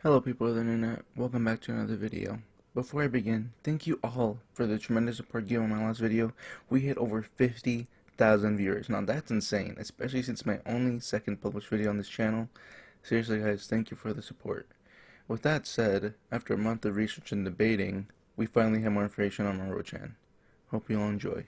Hello people of the internet, welcome back to another video. Before I begin, thank you all for the tremendous support given my last video. We hit over 50,000 viewers. Now that's insane, especially since my only second published video on this channel. Seriously guys, thank you for the support. With that said, after a month of research and debating, we finally have more information on Rorochan. Hope you all enjoy.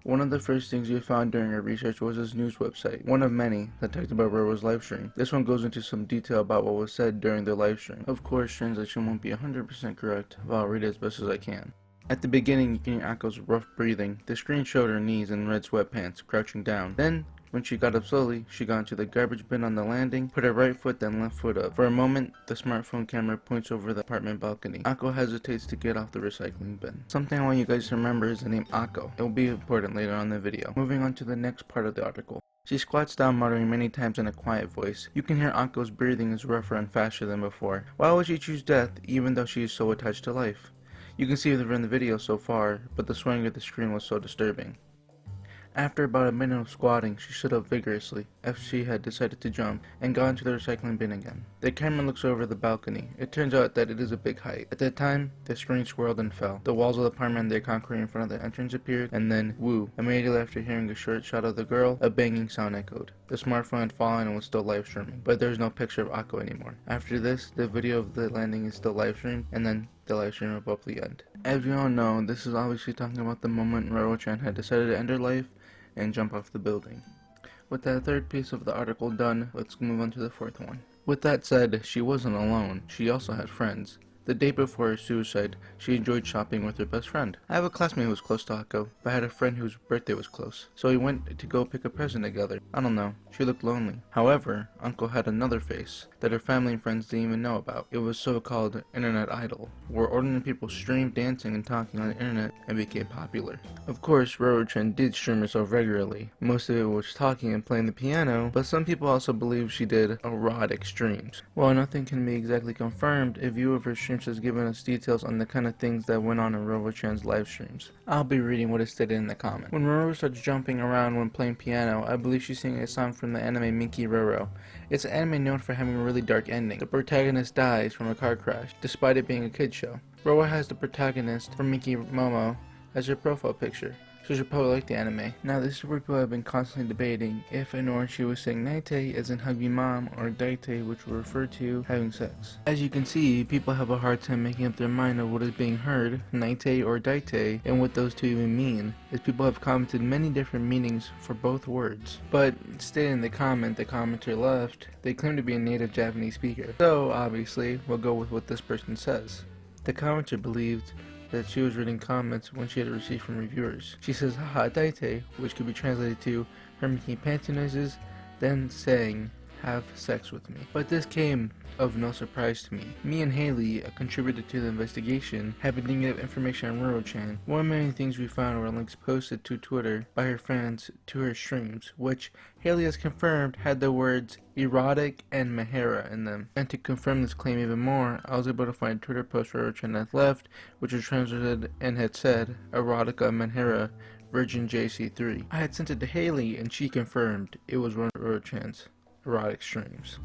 One of the first things we found during our research was this news website, one of many that talked about Roro's livestream. This one goes into some detail about what was said during the livestream. Of course, translation won't be 100% correct, but I'll read it as best as I can. At the beginning, you can hear Akko's rough breathing. The screen showed her knees in red sweatpants, crouching down. Then, when she got up slowly, she got into the garbage bin on the landing, put her right foot then left foot up. For a moment, the smartphone camera points over the apartment balcony. Akko hesitates to get off the recycling bin. Something I want you guys to remember is the name Akko. It will be important later on in the video. Moving on to the next part of the article. She squats down, muttering many times in a quiet voice. You can hear Akko's breathing is rougher and faster than before. Why would she choose death, even though she is so attached to life? You can see her in the video so far, but the swaying of the screen was so disturbing. After about a minute of squatting, she stood up vigorously, as she had decided to jump, and got into the recycling bin again. The camera looks over the balcony. It turns out that it is a big height. At that time, the screen swirled and fell. The walls of the apartment and the concrete in front of the entrance appeared, and then, woo, immediately after hearing a short shot of the girl, a banging sound echoed. The smartphone had fallen and was still live streaming, but there is no picture of Akko anymore. After this, the video of the landing is still live streamed, and then the live stream will abruptly end. As we all know, this is obviously talking about the moment Rorochan had decided to end her life and jump off the building. With that third piece of the article done, let's move on to the fourth one. With that said, she wasn't alone. She also had friends. The day before her suicide, she enjoyed shopping with her best friend. I have a classmate who was close to Akko, but I had a friend whose birthday was close, so we went to go pick a present together. I don't know, she looked lonely. However, Akko had another face that her family and friends didn't even know about. It was so-called internet idol, where ordinary people streamed dancing and talking on the internet and became popular. Of course, Rorochan did stream herself regularly. Most of it was talking and playing the piano, but some people also believe she did erotic streams. While nothing can be exactly confirmed, a view of her streams has given us details on the kind of things that went on in Rorochan's live streams. I'll be reading what is stated in the comment. When Roro starts jumping around when playing piano, I believe she's singing a song from the anime Minky Roro. It's an anime known for having a really dark ending. The protagonist dies from a car crash, despite it being a kid's show. Roro has the protagonist from Minky Momo as her profile picture, so she'll probably like the anime. Now this is where people have been constantly debating if and or she was saying naite as in hug me mom, or daite which will refer to having sex. As you can see, people have a hard time making up their mind of what is being heard, naite or daite, and what those two even mean, as people have commented many different meanings for both words. But stated in the comment, the commenter left, they claim to be a native Japanese speaker. So obviously, we'll go with what this person says. The commenter believed that she was reading comments when she had received from reviewers. She says haha daite, which could be translated to her making panty noises, then saying have sex with me. But this came of no surprise to me. Me and Haley, a contributor to the investigation, have been digging up information on Rorochan. One of many things we found were links posted to Twitter by her fans to her streams, which Haley has confirmed had the words erotic and Mahara in them. And to confirm this claim even more, I was able to find a Twitter post Rorochan had left, which was translated and had said erotica Mahara Virgin JC3. I had sent it to Haley and she confirmed it was one of Rorochan's erotic streams.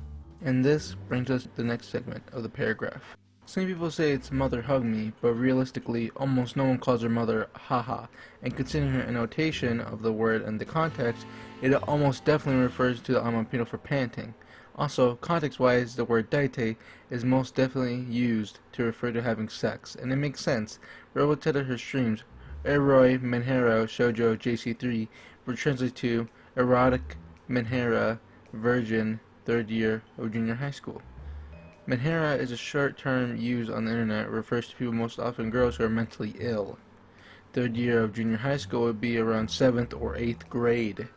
And this brings us to the next segment of the paragraph. Some people say it's mother hug me, but realistically almost no one calls her mother haha, and considering her annotation of the word and the context, it almost definitely refers to the onomatopoeia for panting. Also, context-wise, the word daite is most definitely used to refer to having sex, and it makes sense. Roro said her streams, Eroi Menhero Shoujo JC3, were translated to erotic Menhera Virgin third year of junior high school. Menhera is a short term used on the internet. It refers to people, most often girls, who are mentally ill. Third year of junior high school would be around 7th or 8th grade.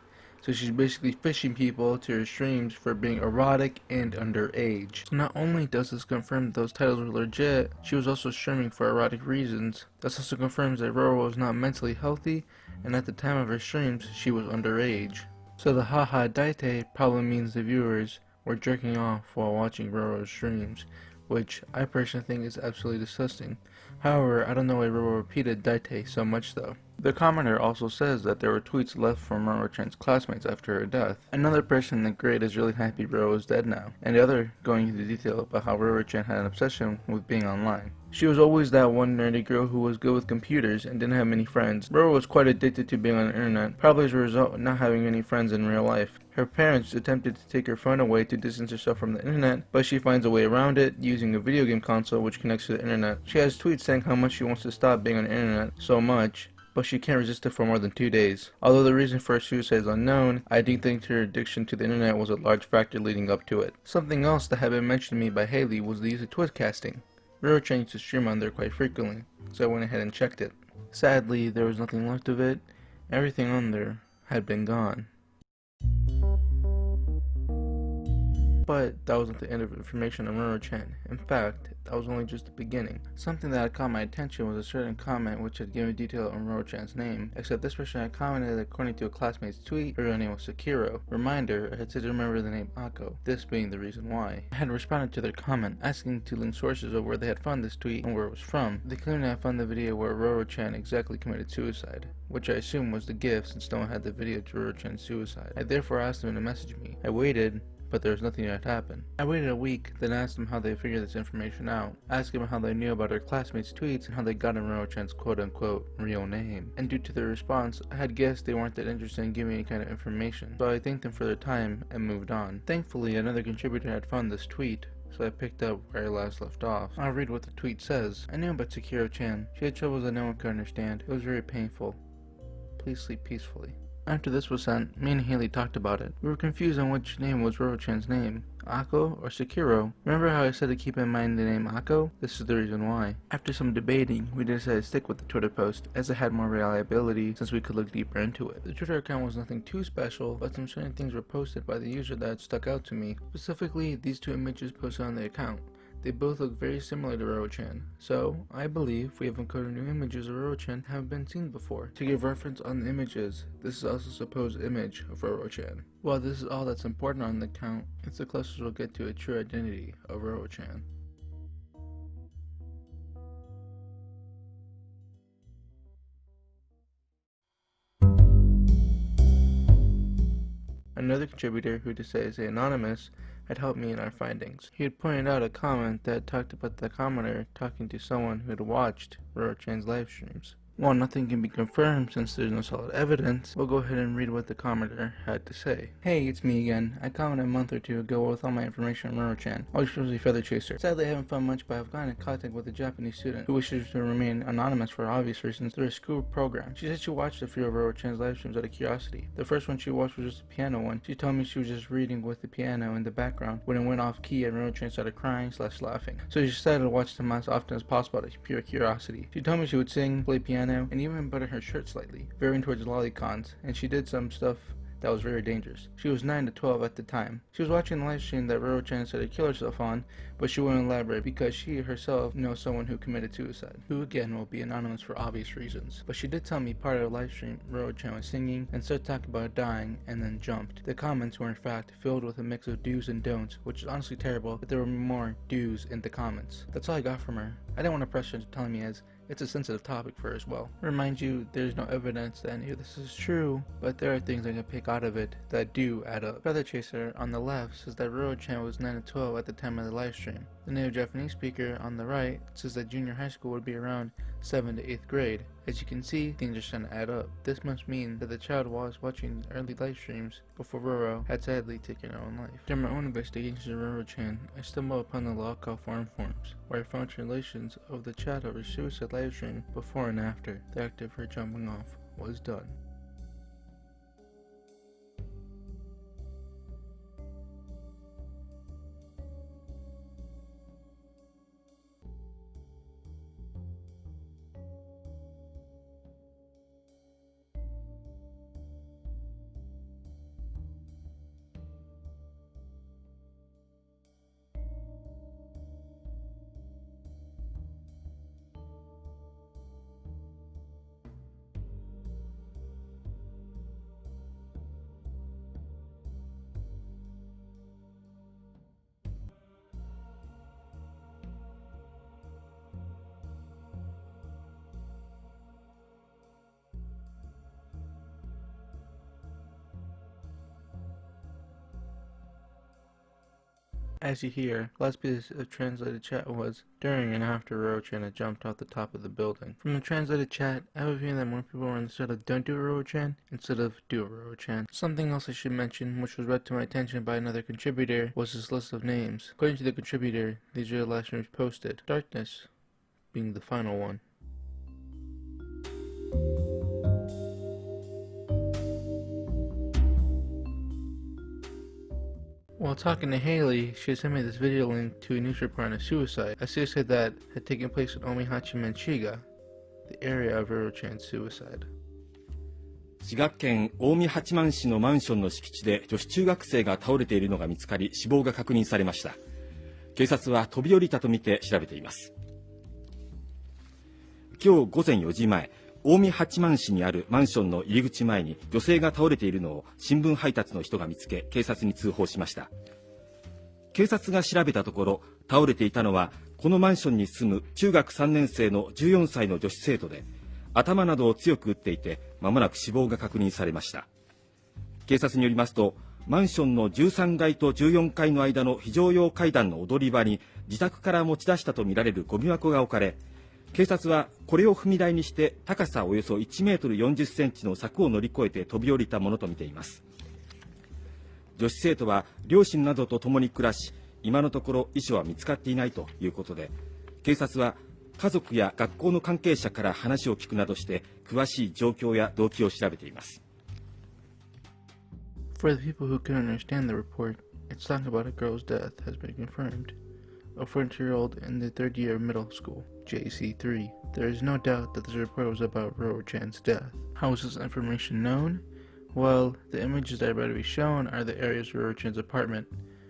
So she's basically fishing people to her streams for being erotic and underage. So not only does this confirm that those titles were legit, she was also streaming for erotic reasons. This also confirms that Roro was not mentally healthy, and at the time of her streams, she was underage. So the haha daite probably means the viewers were jerking off while watching Roro's streams, which I personally think is absolutely disgusting. However, I don't know why Roro repeated daite so much though. The commenter also says that there were tweets left from Rorochan's classmates after her death. Another person in the grade is really happy Roro is dead now, and the other going into detail about how Rorochan had an obsession with being online. She was always that one nerdy girl who was good with computers and didn't have many friends. Roro was quite addicted to being on the internet, probably as a result of not having many friends in real life. Her parents attempted to take her phone away to distance herself from the internet, but she finds a way around it using a video game console which connects to the internet. She has tweets saying how much she wants to stop being on the internet so much, but she can't resist it for more than 2 days. Although the reason for her suicide is unknown, I do think her addiction to the internet was a large factor leading up to it. Something else that had been mentioned to me by Haley was the use of Twitchcasting. Rorochan used to stream on there quite frequently, so I went ahead and checked it. Sadly, there was nothing left of it. Everything on there had been gone. But that wasn't the end of information on Rorochan. In fact, that was only just the beginning. Something that had caught my attention was a certain comment which had given detail on Rorochan's name, except this person had commented that according to a classmate's tweet, her real name was Sekiro. Reminder, I had said to remember the name Akko, this being the reason why. I had responded to their comment, asking to link sources of where they had found this tweet and where it was from. They claimed to have found the video where Rorochan exactly committed suicide, which I assume was the gift since no one had the video to Rorochan's suicide. I therefore asked them to message me. I waited, but there was nothing that happened. I waited a week, then asked them how they figured this information out, asking them how they knew about their classmates' tweets and how they got in Rorochan's quote-unquote real name. And due to their response, I had guessed they weren't that interested in giving me any kind of information, so I thanked them for their time and moved on. Thankfully, another contributor had found this tweet, so I picked up where I last left off. I'll read what the tweet says. I knew about Sekiro-chan. She had troubles that no one could understand. It was very painful. Please sleep peacefully. After this was sent, me and Haley talked about it. We were confused on which name was Rorochan's name, Akko or Sekiro. Remember how I said to keep in mind the name Akko? This is the reason why. After some debating, we decided to stick with the Twitter post, as it had more reliability since we could look deeper into it. The Twitter account was nothing too special, but some certain things were posted by the user that stuck out to me. Specifically, these two images posted on the account. They both look very similar to Rorochan, so I believe we have uncovered new images of Rorochan haven't been seen before. To give reference on the images, this is also a supposed image of Rorochan. While this is all that's important on the account, it's the closest we'll get to a true identity of Rorochan. Another contributor, who decided to say anonymous, had helped me in our findings. He had pointed out a comment that talked about the commenter talking to someone who had watched Rorochan's live streams. While nothing can be confirmed since there's no solid evidence, we'll go ahead and read what the commenter had to say. Hey, it's me again. I commented a month or two ago with all my information on Rorochan. I was usually Feather Chaser. Sadly, I haven't found much, but I've gotten in contact with a Japanese student who wishes to remain anonymous for obvious reasons through a school program. She said she watched a few of Rorochan's live streams out of curiosity. The first one she watched was just a piano one. She told me she was just reading with the piano in the background when it went off key and Rorochan started crying/laughing. So she decided to watch them as often as possible out of pure curiosity. She told me she would sing, play piano, and even button her shirt slightly, veering towards lolicons, and she did some stuff that was very dangerous. She was 9 to 12 at the time. She was watching the live stream that Rorochan said to kill herself on, but she wouldn't elaborate because she herself knows someone who committed suicide, who again will be anonymous for obvious reasons. But she did tell me part of the live stream Rorochan was singing and started talking about dying and then jumped. The comments were in fact filled with a mix of do's and don'ts, which is honestly terrible, but there were more do's in the comments. That's all I got from her. I didn't want to press her into telling me as it's a sensitive topic for her as well. Remind you, there's no evidence that any of this is true, but there are things I can pick out of it that do add up. Feather Chaser on the left says that Rorochan was 9 to 12 at the time of the live stream. The native Japanese speaker on the right says that junior high school would be around 7th to 8th grade. As you can see, things are starting to add up. This must mean that the child was watching early live streams before Roro had sadly taken her own life. During my own investigations of Rorochan, I stumbled upon the local forum forums, where I found translations of the chat of her suicide live stream before and after the act of her jumping off was done. As you hear, last piece of translated chat was during and after Rorochan had jumped off the top of the building. From the translated chat, I have a feeling that more people were instead of don't do a Rorochan instead of do a Rorochan. Something else I should mention, which was brought to my attention by another contributor, was this list of names. According to the contributor, these are the last names posted, Darkness being the final one. While talking to Haley, she sent me this video link to a news report on a suicide that had taken place in Omihachiman Shiga, the area of Rorochan's suicide. 滋賀県近江八幡市のマンションの敷地で女子中学生が倒れているのが見つかり死亡が確認されました。警察は飛び降りたとみて調べています。今日午前4時前、近江八幡市にあるマンションの入り口前に女性が倒れているのを新聞配達の人が見つけ警察に通報しました。警察が調べたところ倒れていたのはこのマンションに住む中学3年生の14歳の女子生徒で頭などを強く打っていて間もなく死亡が確認されました。警察によりますとマンションの13階と14階の間の非常用階段の踊り場に自宅から持ち出したとみられるゴミ箱が置かれ警察はこれを踏み台にして高さおよそ1メートル40センチの柵を乗り越えて飛び降りたものとみています。女子生徒は両親などと共に暮らし今のところ遺書は見つかっていないということで警察は家族や学校の関係者から話を聞くなどして詳しい状況や動機を調べています。 For the people who can understand the report, it's talking about a girl's death has been confirmed. A 14-year-old in the third year of middle school, JC3. There is no doubt that this report was about Rorochan's death. How is this information known? Well, the images that are about to be shown are the areas of Rorochan's apartment,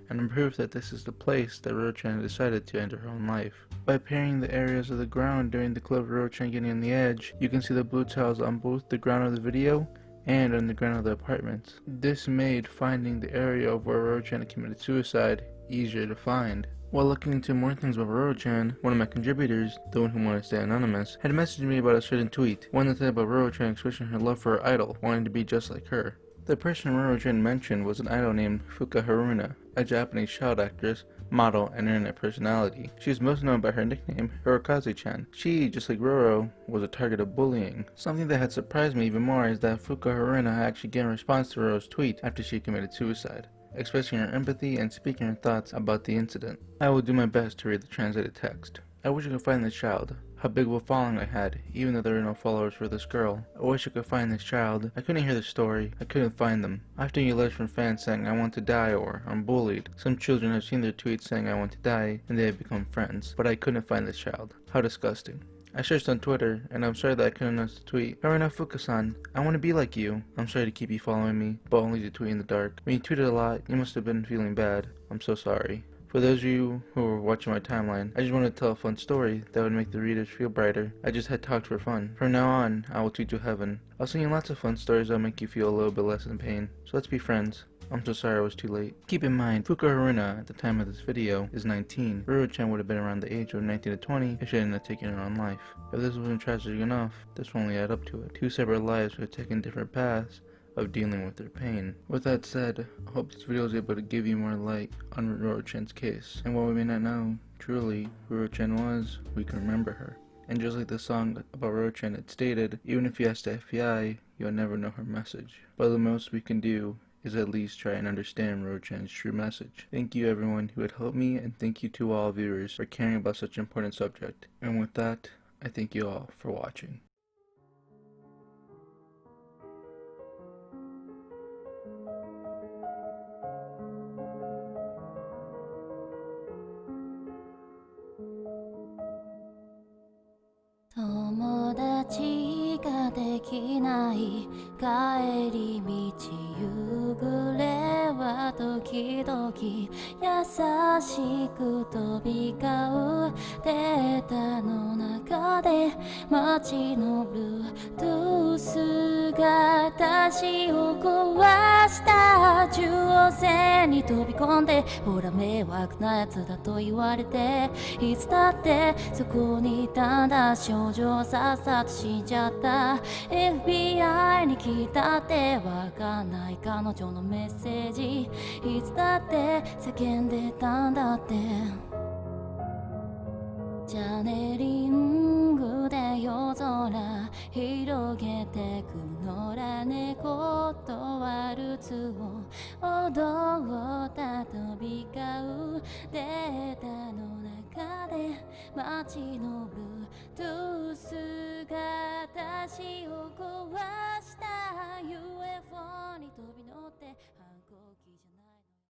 and proof that this is the place that Rorochan decided to end her own life. By pairing the areas of the ground during the clip of Rorochan getting on the edge, you can see the blue tiles on both the ground of the video and on the ground of the apartments. This made finding the area of where Rorochan had committed suicide easier to find. While looking into more things about Rorochan, one of my contributors, the one who wanted to stay anonymous, had messaged me about a certain tweet, one that said about Rorochan expressing her love for her idol, wanting to be just like her. The person Rorochan mentioned was an idol named Fuka Haruna, a Japanese child actress, model, and internet personality. She is most known by her nickname, Rorokazu-chan. She, just like Roro, was a target of bullying. Something that had surprised me even more is that Fuka Haruna had actually given a response to Roro's tweet after she committed suicide, expressing her empathy and speaking her thoughts about the incident. I will do my best to read the translated text. I wish I could find this child. How big of a following I had, even though there were no followers for this girl. I wish I could find this child. I couldn't hear the story. I couldn't find them. I often get letters from fans saying I want to die or I'm bullied. Some children have seen their tweets saying I want to die and they have become friends. But I couldn't find this child. How disgusting. I searched on Twitter, and I'm sorry that I couldn't notice the tweet. Haruna Fuka-san, I want to be like you. I'm sorry to keep you following me, but only to tweet in the dark. When you tweeted a lot, you must have been feeling bad. I'm so sorry. For those of you who are watching my timeline, I just wanted to tell a fun story that would make the readers feel brighter. I just had talked for fun. From now on, I will tweet you heaven. I'll send you lots of fun stories that will make you feel a little bit less in pain. So let's be friends. I'm so sorry I was too late. Keep in mind, Fuka Haruna, at the time of this video, is 19. Rorochan would have been around the age of 19 to 20 if she hadn't have taken her own life. If this wasn't tragic enough, this will only add up to it. Two separate lives would have taken different paths of dealing with their pain. With that said, I hope this video is able to give you more light on Rorochan's case. And while we may not know truly who Rorochan was, we can remember her. And just like the song about Rorochan had stated, even if you ask the FBI, you'll never know her message. But the most we can do is at least try and understand Rorochan's true message. Thank you everyone who had helped me, and thank you to all viewers for caring about such an important subject. And with that, I thank you all for watching. Tomodachi ga dekinai kaeri michi yugure wa tokidoki yasashiku tobikau deta no naka de machi no Bluetooth ga tashi o kowashita 中央線に飛び込んでほら迷惑なやつだと言われていつだってそこにいたんだ少女さっさと死んじゃった FBI に聞いたってわかんない彼女のメッセージいつつだって叫んでたんだって。チャネリングで夜空広げてく野良猫とワルツを踊った飛び交うデータの中で街のブルートゥースが私を壊した UFO に飛び乗って反抗